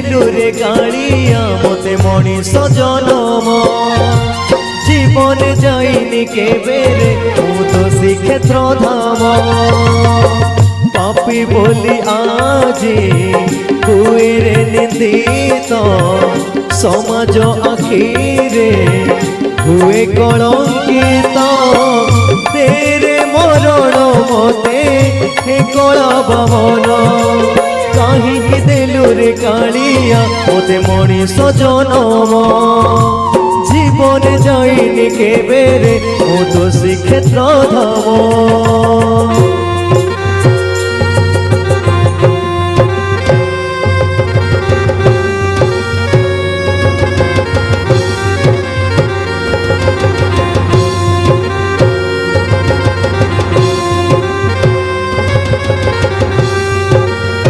देलु रे कालिया मते मनीष जनम जीवन जाइनी केबेरे मु तो श्रीक्षेत्र धाम पापी बोली आजी हुए रे निंदित समाज आखिरे हुए कलंकित तेरे मरण मते हे कला बमन कहीं देलु रे कालिया मते मनीष जनम जीवन जाइनी केबेरे मु तो श्रीक्षेत्र धाम।